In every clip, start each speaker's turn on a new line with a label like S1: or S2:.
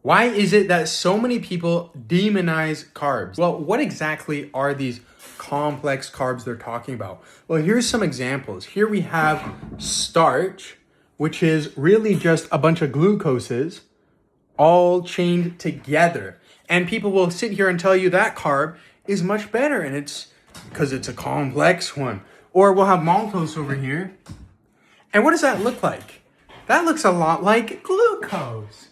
S1: Why is it that so many people demonize carbs? Well, what exactly are these complex carbs they're talking about? Well, here's some examples. Here we have starch, which is really just a bunch of glucoses all chained together. And people will sit here and tell you that carb is much better, and it's because it's a complex one. Or we'll have maltose over here. And what does that look like? That looks a lot like glucose.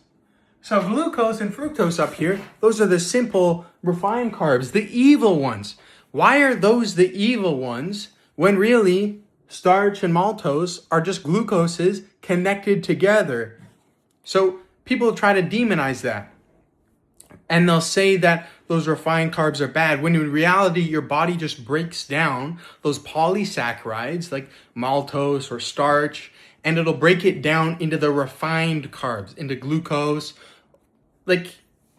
S1: So glucose and fructose up here, those are the simple refined carbs, the evil ones. Why are those the evil ones when really starch and maltose are just glucoses connected together? So people try to demonize that. And they'll say that those refined carbs are bad, when in reality, your body just breaks down those polysaccharides like maltose or starch, and it'll break it down into the refined carbs, into glucose.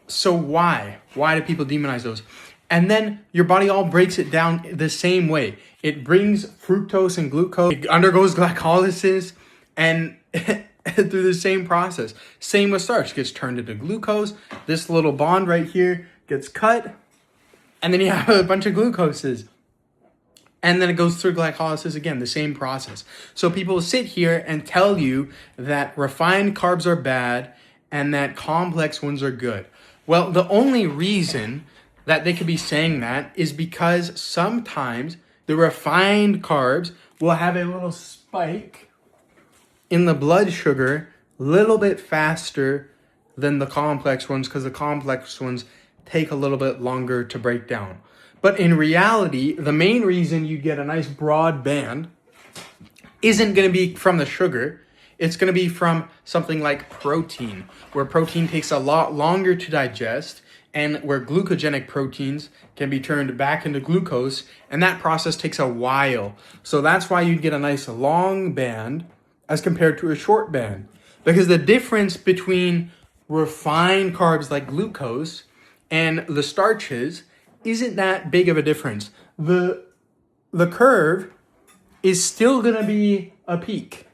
S1: So why? Why do people demonize those? And then your body all breaks it down the same way. It brings fructose and glucose, it undergoes glycolysis, and through the same process. Same with starch, gets turned into glucose. This little bond right here gets cut, and then you have a bunch of glucoses. And then it goes through glycolysis again, the same process. So people sit here and tell you that refined carbs are bad and that complex ones are good. Well, the only reason that they could be saying that is because sometimes the refined carbs will have a little spike in the blood sugar a little bit faster than the complex ones, because the complex ones take a little bit longer to break down. But in reality, the main reason you get a nice broad band isn't going to be from the sugar. It's going to be from something like protein, where protein takes a lot longer to digest, and where glucogenic proteins can be turned back into glucose, and that process takes a while. So that's why you'd get a nice long band as compared to a short band. Because the difference between refined carbs like glucose and the starches isn't that big of a difference. The curve is still going to be a peak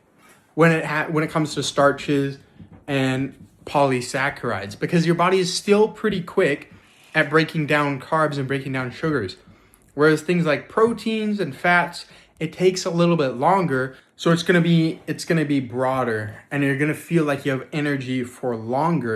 S1: when it comes to starches and polysaccharides, because your body is still pretty quick at breaking down carbs and breaking down sugars. Whereas things like proteins and fats, it takes a little bit longer, so it's going to be broader, and you're going to feel like you have energy for longer.